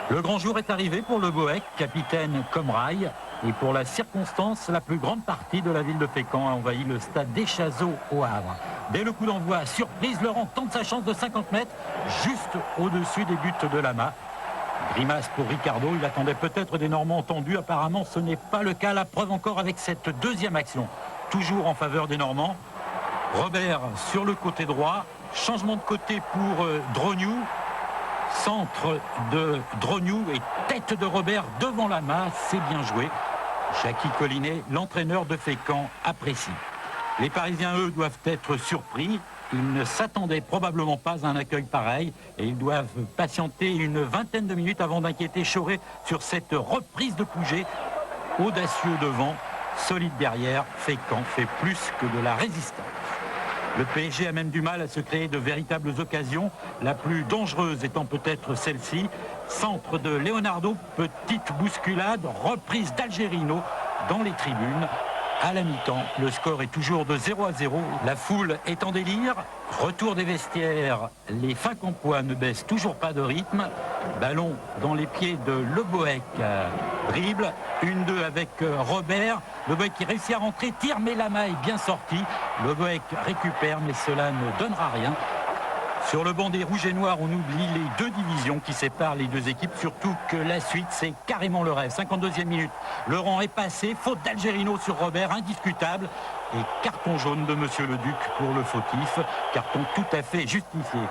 Le grand jour est arrivé pour le Bohec, capitaine comme rail. Et pour la circonstance, la plus grande partie de la ville de Fécamp a envahi le stade des Chazeaux au Havre. Dès le coup d'envoi, surprise, Laurent tente sa chance de 50 mètres, juste au-dessus des buts de Lama. Grimace pour Ricardo, il attendait peut-être des Normands tendus. Apparemment, ce n'est pas le cas. La preuve encore avec cette deuxième action, toujours en faveur des Normands. Robert sur le côté droit, changement de côté pour Drognou. Centre de Drognou et tête de Robert devant Lama, c'est bien joué. Jackie Collinet, l'entraîneur de Fécamp, apprécie. Les Parisiens, eux, doivent être surpris. Ils ne s'attendaient probablement pas à un accueil pareil et ils doivent patienter une vingtaine de minutes avant d'inquiéter Choré sur cette reprise de Pouget. Audacieux devant, solide derrière, Fécamp fait plus que de la résistance. Le PSG a même du mal à se créer de véritables occasions, la plus dangereuse étant peut-être celle-ci. Centre de Leonardo, petite bousculade, reprise d'Algerino dans les tribunes. À la mi-temps, le score est toujours de 0-0. La foule est en délire. Retour des vestiaires, les Fécampois ne baissent toujours pas de rythme. Ballon dans les pieds de Le Bohec. Dribble, 1-2 avec Robert. Le Bohec qui réussit à rentrer, tire, mais Lama est bien sorti. Le Bohec récupère, mais cela ne donnera rien. Sur le banc des Rouges et Noirs, on oublie les deux divisions qui séparent les deux équipes, surtout que la suite, c'est carrément le rêve. 52e minute, le rang est passé, faute d'Algerino sur Robert, indiscutable. Et carton jaune de Monsieur le Duc pour le fautif, carton tout à fait justifié.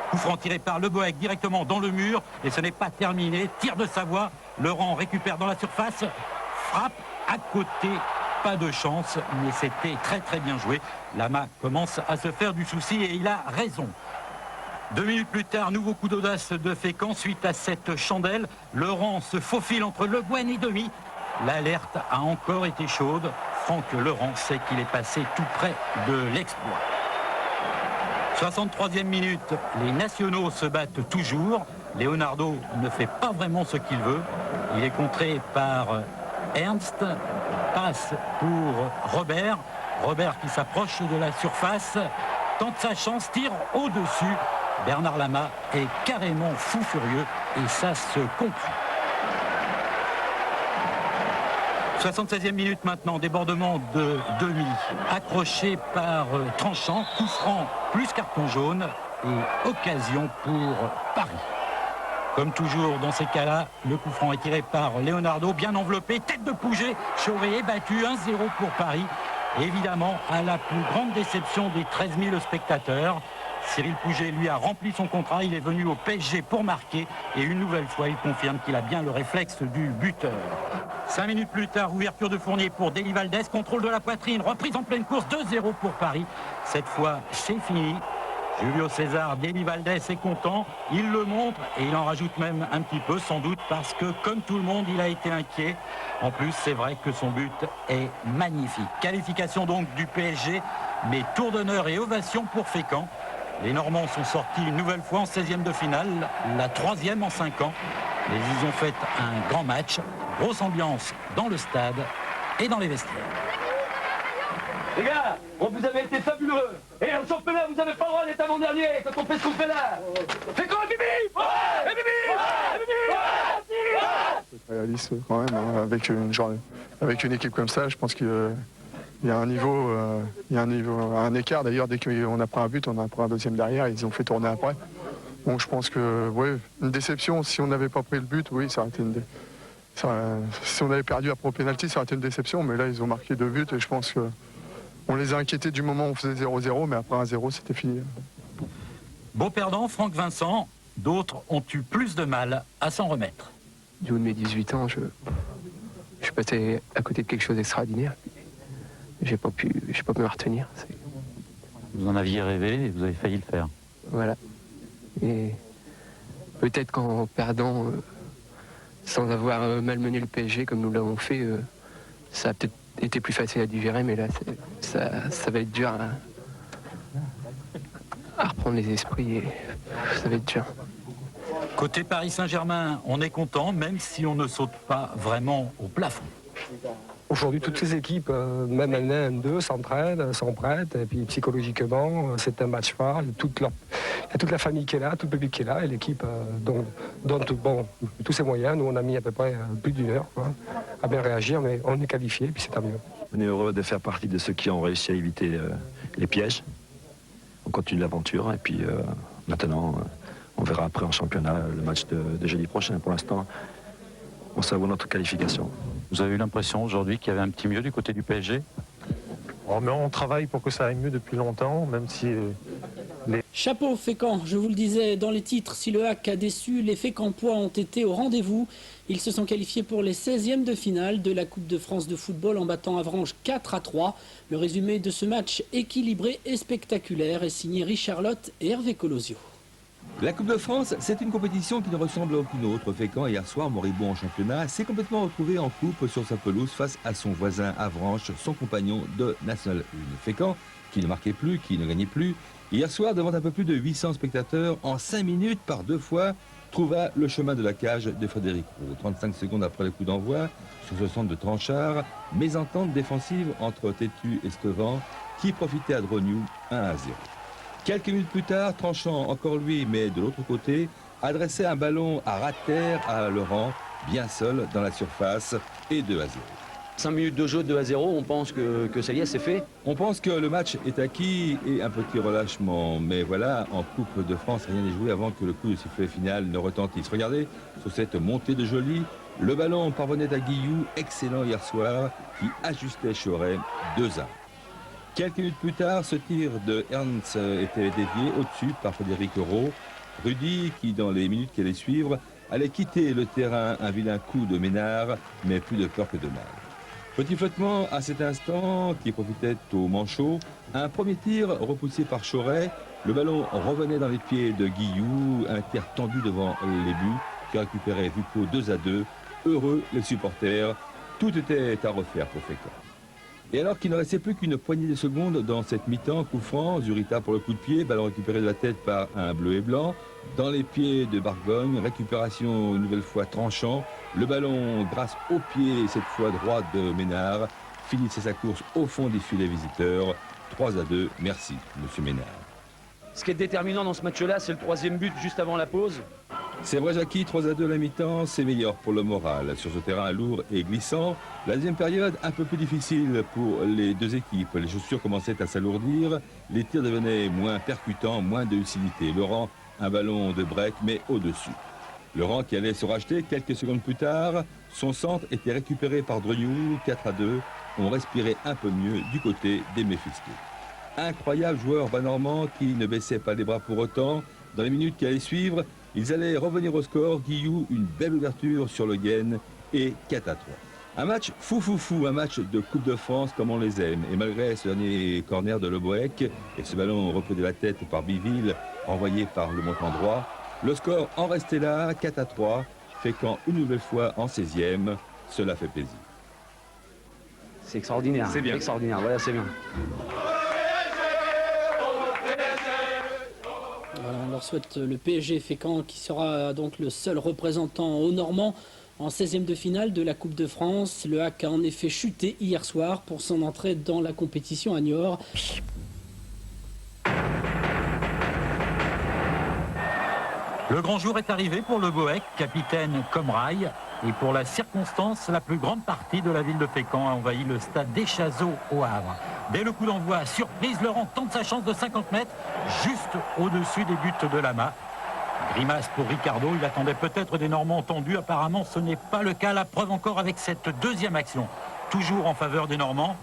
Coup franc tiré par Le Bohec directement dans le mur, et ce n'est pas terminé. Tir de Savoie, le rang récupère dans la surface, frappe à côté. Pas de chance, mais c'était très très bien joué. Lama commence à se faire du souci et il a raison. 2 minutes plus tard, nouveau coup d'audace de Fécamp suite à cette chandelle. Laurent se faufile entre Le Guen et demi. L'alerte a encore été chaude. Franck Laurent sait qu'il est passé tout près de l'exploit. 63e minute, les nationaux se battent toujours. Leonardo ne fait pas vraiment ce qu'il veut. Il est contré par Ernst. Passe pour Robert. Robert qui s'approche de la surface. Tente sa chance, tire au-dessus. Bernard Lama est carrément fou furieux et ça se comprend. 76e minute maintenant, débordement de demi, accroché par Tranchant, coup franc plus carton jaune et occasion pour Paris. Comme toujours dans ces cas-là, le coup franc est tiré par Leonardo, bien enveloppé, tête de Pouget, Chauvet est battu, 1-0 pour Paris. Évidemment, à la plus grande déception des 13 000 spectateurs, Cyril Pouget, lui, a rempli son contrat. Il est venu au PSG pour marquer. Et une nouvelle fois, il confirme qu'il a bien le réflexe du buteur. 5 minutes plus tard, ouverture de Fournier pour Deli Valdés. Contrôle de la poitrine, reprise en pleine course. 2-0 pour Paris. Cette fois, c'est fini. Julio César, Deli Valdés est content. Il le montre et il en rajoute même un petit peu, sans doute, parce que, comme tout le monde, il a été inquiet. En plus, c'est vrai que son but est magnifique. Qualification donc du PSG, mais tour d'honneur et ovation pour Fécamp. Les Normands sont sortis une nouvelle fois en 16e de finale, la 3e en 5 ans. Et ils ont fait un grand match, grosse ambiance dans le stade et dans les vestiaires. Les gars, vous avez été fabuleux. Et en championnat, vous n'avez pas le droit d'être avant-dernier quand on fait ce qu'on fait là. Fais quoi, Bibi? Ouais, Bibi, ouais, Bibi, ouais. C'est réaliste quand même, hein, avec une équipe comme ça, je pense qu'il y a un niveau, un écart d'ailleurs. Dès qu'on a pris un but, on a pris un deuxième derrière, ils ont fait tourner après. Donc je pense que, ouais, une déception. Si on n'avait pas pris le but, oui, ça aurait été si on avait perdu après au pénalty, ça aurait été une déception. Mais là, ils ont marqué 2 buts et je pense qu'on les a inquiétés du moment où on faisait 0-0, mais après 1-0, c'était fini. Beau perdant, Franck Vincent. D'autres ont eu plus de mal à s'en remettre. Du haut de mes 18 ans, je suis passé à côté de quelque chose d'extraordinaire. J'ai pas pu me retenir. Vous en aviez rêvé et vous avez failli le faire. Voilà. Et peut-être qu'en perdant, sans avoir malmené le PSG comme nous l'avons fait, ça a peut-être été plus facile à digérer, mais là, ça va être dur à reprendre les esprits et ça va être dur. Côté Paris Saint-Germain, on est content, même si on ne saute pas vraiment au plafond. Aujourd'hui, toutes ces équipes, même N1, N2, s'entraînent, sont prêtes. Et puis psychologiquement, c'est un match phare. y a toute la famille qui est là, tout le public qui est là, et l'équipe donne tous ses moyens. Nous, on a mis à peu près plus d'une heure à bien réagir, mais on est qualifié, et puis c'est tant mieux. On est heureux de faire partie de ceux qui ont réussi à éviter les pièges. On continue l'aventure, et puis maintenant, on verra après en championnat le match de jeudi prochain. Pour l'instant, on savoure notre qualification. Vous avez eu l'impression aujourd'hui qu'il y avait un petit mieux du côté du PSG? Oh, mais on travaille pour que ça aille mieux depuis longtemps, même si Chapeau Fécamp, je vous le disais dans les titres, si le HAC a déçu, les Fécampois ont été au rendez-vous. Ils se sont qualifiés pour les 16e de finale de la Coupe de France de football en battant Avranches 4-3. Le résumé de ce match équilibré et spectaculaire est signé Richard Lotte et Hervé Colosio. La Coupe de France, c'est une compétition qui ne ressemble à aucune autre. Fécamp, hier soir, moribond en championnat, s'est complètement retrouvé en coupe sur sa pelouse face à son voisin Avranches, son compagnon de National 1. Fécamp, qui ne marquait plus, qui ne gagnait plus, hier soir, devant un peu plus de 800 spectateurs, en 5 minutes par 2 fois, trouva le chemin de la cage de Frédéric Roux. 35 secondes après le coup d'envoi, sur ce centre de Tranchard, mésentente défensive entre Tétu et Scovan, qui profitait à Drognou 1-0. Quelques minutes plus tard, Tranchant, encore lui, mais de l'autre côté, adressait un ballon à ras-de-terre à Laurent, bien seul dans la surface, et 2-0. 5 minutes de jeu, 2-0, on pense que ça y est, c'est fait. On pense que le match est acquis et un petit relâchement. Mais voilà, en Coupe de France, rien n'est joué avant que le coup de sifflet final ne retentisse. Regardez, sur cette montée de Joly, le ballon parvenait à Guillou, excellent hier soir, qui ajustait Choret 2-1. Quelques minutes plus tard, ce tir de Ernst était dévié au-dessus par Frédéric Roux. Rudy, qui dans les minutes qui allaient suivre, allait quitter le terrain, un vilain coup de Ménard, mais plus de peur que de mal. Petit flottement à cet instant qui profitait au manchot. Un premier tir repoussé par Choret. Le ballon revenait dans les pieds de Guillou. Un tir tendu devant les buts qui récupérait Vupo 2-2. Heureux les supporters. Tout était à refaire pour Fécamp. Et alors qu'il ne restait plus qu'une poignée de secondes dans cette mi-temps, coup franc, Zurita pour le coup de pied, ballon récupéré de la tête par un bleu et blanc. Dans les pieds de Bargogne, récupération une nouvelle fois Tranchant. Le ballon, grâce au pied, cette fois droit de Ménard, finissait sa course au fond des filets visiteurs. 3-2, merci, monsieur Ménard. Ce qui est déterminant dans ce match-là, c'est le 3e but juste avant la pause. C'est vrai, Jackie, 3-2 à la mi-temps, c'est meilleur pour le moral. Sur ce terrain lourd et glissant, la deuxième période un peu plus difficile pour les deux équipes. Les chaussures commençaient à s'alourdir, les tirs devenaient moins percutants, moins de lucidité. Laurent, un ballon de break, mais au-dessus. Laurent qui allait se racheter quelques secondes plus tard, son centre était récupéré par Drognou, 4-2. On respirait un peu mieux du côté des Méphisto. Incroyable joueur bas-normand qui ne baissait pas les bras pour autant. Dans les minutes qui allaient suivre, ils allaient revenir au score. Guillou, une belle ouverture sur le gain et 4-3. Un match fou, un match de Coupe de France comme on les aime. Et malgré ce dernier corner de Leboeck et ce ballon repris de la tête par Biville, envoyé par le montant droit, le score en restait là, 4-3, Fécamp une nouvelle fois en 16e. Cela fait plaisir. C'est extraordinaire. C'est bien. Extraordinaire, voilà, c'est bien. Voilà, on leur souhaite le PSG Fécamp qui sera donc le seul représentant au Normand en 16e de finale de la Coupe de France. Le HAC a en effet chuté hier soir pour son entrée dans la compétition à Niort. Le grand jour est arrivé pour le Bohec, capitaine comme rail. Et pour la circonstance, la plus grande partie de la ville de Fécamp a envahi le stade d'Echazeau au Havre. Dès le coup d'envoi, surprise, Laurent tente sa chance de 50 mètres, juste au-dessus des buts de Lama. Grimace pour Ricardo, il attendait peut-être des Normands tendus. Apparemment, ce n'est pas le cas. La preuve encore avec cette deuxième action. Toujours en faveur des Normands.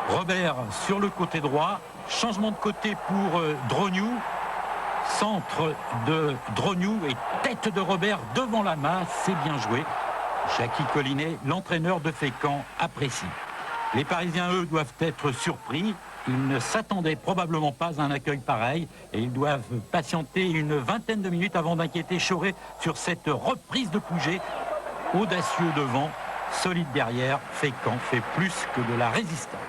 Robert sur le côté droit. Changement de côté pour Drognou. Centre de Drognou et tête de Robert devant Lama. C'est bien joué. Jackie Collinet, l'entraîneur de Fécamp, apprécie. Les Parisiens, eux, doivent être surpris. Ils ne s'attendaient probablement pas à un accueil pareil et ils doivent patienter une vingtaine de minutes avant d'inquiéter Choret sur cette reprise de Pouget. Audacieux devant, solide derrière, Fécamp fait plus que de la résistance.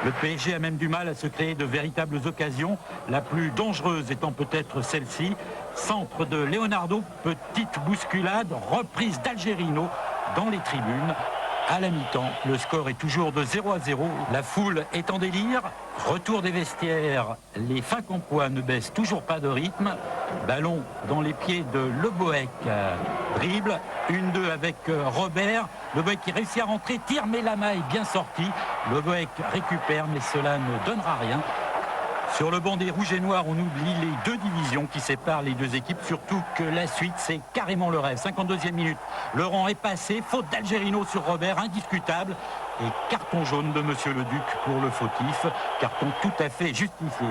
Le PSG a même du mal à se créer de véritables occasions, la plus dangereuse étant peut-être celle-ci. Centre de Leonardo, petite bousculade, reprise d'Algerino dans les tribunes. à la mi-temps. Le score est toujours de 0-0. La foule est en délire. Retour des vestiaires. Les Fécampois ne baissent toujours pas de rythme. Ballon dans les pieds de Le Bohec. Dribble. 1-2 avec Robert. Le Bohec qui réussit à rentrer. Tire, mais la maille bien sortie. Le Bohec récupère, mais cela ne donnera rien. Sur le banc des Rouges et Noirs, on oublie les deux divisions qui séparent les deux équipes, surtout que la suite, c'est carrément le rêve. 52e minute, Laurent est passé, faute d'Algerino sur Robert, indiscutable, et carton jaune de Monsieur le Duc pour le fautif, carton tout à fait justifié.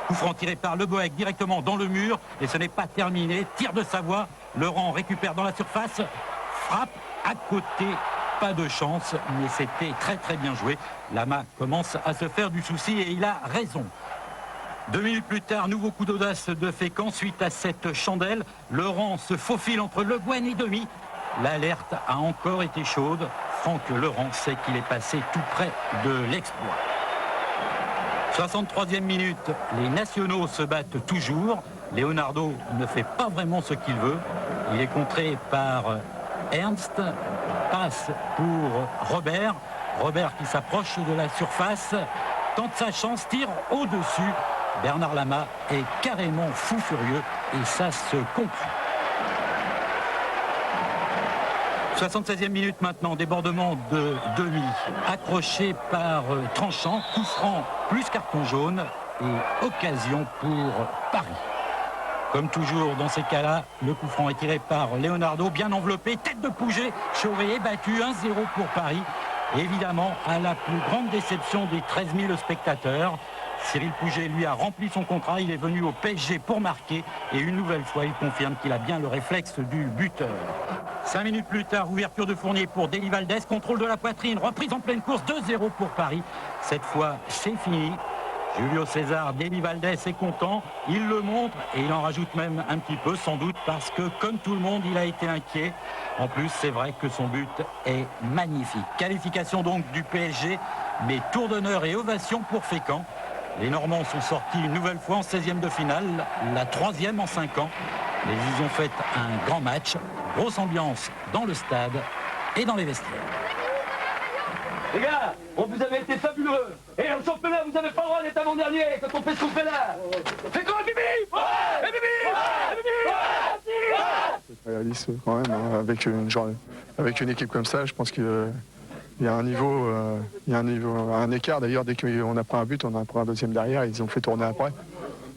Coup franc tiré par Le Bohec directement dans le mur, et ce n'est pas terminé, tir de Savoie, Laurent récupère dans la surface, frappe à côté. Pas de chance, mais c'était très très bien joué. Lama commence à se faire du souci et il a raison. 2 minutes plus tard, nouveau coup d'audace de Fécamp suite à cette chandelle. Laurent se faufile entre Le Guen et demi. L'alerte a encore été chaude. Franck Laurent sait qu'il est passé tout près de l'exploit. 63e minute, les nationaux se battent toujours. Leonardo ne fait pas vraiment ce qu'il veut. Il est contré par Ernst. Passe pour Robert. Robert qui s'approche de la surface. Tente sa chance, tire au-dessus. Bernard Lama est carrément fou furieux et ça se comprend. 76e minute maintenant, débordement de demi, accroché par Tranchant, coup franc plus carton jaune et occasion pour Paris. Comme toujours dans ces cas-là, le coup franc est tiré par Leonardo, bien enveloppé, tête de Pouget, Chauvet est battu, 1-0 pour Paris. Évidemment, à la plus grande déception des 13 000 spectateurs, Cyril Pouget, lui, a rempli son contrat. Il est venu au PSG pour marquer. Et une nouvelle fois, il confirme qu'il a bien le réflexe du buteur. 5 minutes plus tard, ouverture de Fournier pour Deli Valdés. Contrôle de la poitrine, reprise en pleine course. 2-0 pour Paris. Cette fois, c'est fini. Julio César, Deli Valdés est content. Il le montre et il en rajoute même un petit peu, sans doute, parce que, comme tout le monde, il a été inquiet. En plus, c'est vrai que son but est magnifique. Qualification donc du PSG, mais tour d'honneur et ovation pour Fécamp. Les Normands sont sortis une nouvelle fois en 16e de finale, la 3e en 5 ans. Mais ils ont fait un grand match, grosse ambiance dans le stade et dans les vestiaires. Les gars, vous avez été fabuleux. Et en championnat, vous n'avez pas le droit d'être avant-dernier quand on fait ce qu'on fait là. Fécamp et Bibi. Ouais. Et Bibi. Ouais. Et Bibi. Ouais. C'est réaliste quand même, hein, avec une équipe comme ça, je pense qu'il y a un niveau, un écart d'ailleurs. Dès qu'on a pris un but, on a pris un deuxième derrière, ils ont fait tourner après.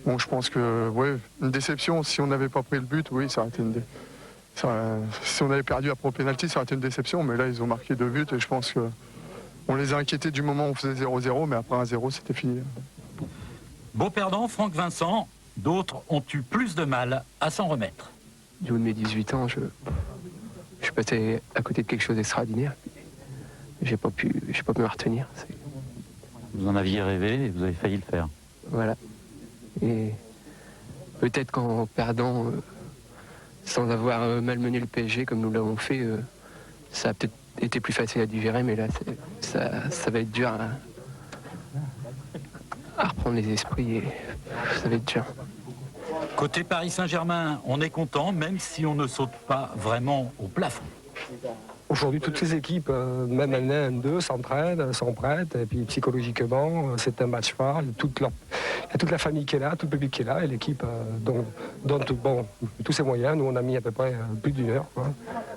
Bon, je pense que, ouais, une déception. Si on n'avait pas pris le but, oui, ça aurait été si on avait perdu après au pénalty, ça aurait été une déception. Mais là, ils ont marqué 2 buts et je pense qu'on les a inquiétés du moment où on faisait 0-0, mais après 1-0, c'était fini. Beau perdant, Franck Vincent. D'autres ont eu plus de mal à s'en remettre. Du haut de mes 18 ans, je suis passé à côté de quelque chose d'extraordinaire. J'ai pas pu me retenir. Vous en aviez rêvé et vous avez failli le faire. Voilà. Et peut-être qu'en perdant, sans avoir malmené le PSG comme nous l'avons fait, ça a peut-être été plus facile à digérer, mais là, ça va être dur à reprendre les esprits et ça va être dur. Côté Paris Saint-Germain, on est content, même si on ne saute pas vraiment au plafond. Aujourd'hui, toutes les équipes, même N1, N2, s'entraînent, sont prêtes. Et puis psychologiquement, c'est un match phare. Il y a toute la famille qui est là, tout le public qui est là. Et l'équipe donne tous ses moyens. Nous, on a mis à peu près plus d'1 heure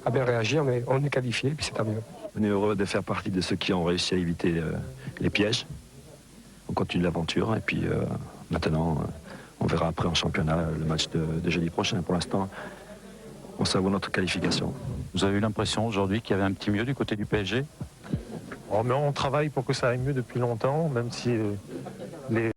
à bien réagir, mais on est qualifié, puis c'est tant mieux. On est heureux de faire partie de ceux qui ont réussi à éviter les pièges. On continue l'aventure et puis maintenant, on verra après en championnat le match de jeudi prochain. Pour l'instant, on savoure notre qualification. Vous avez eu l'impression aujourd'hui qu'il y avait un petit mieux du côté du PSG? Oh, mais on travaille pour que ça aille mieux depuis longtemps, même si les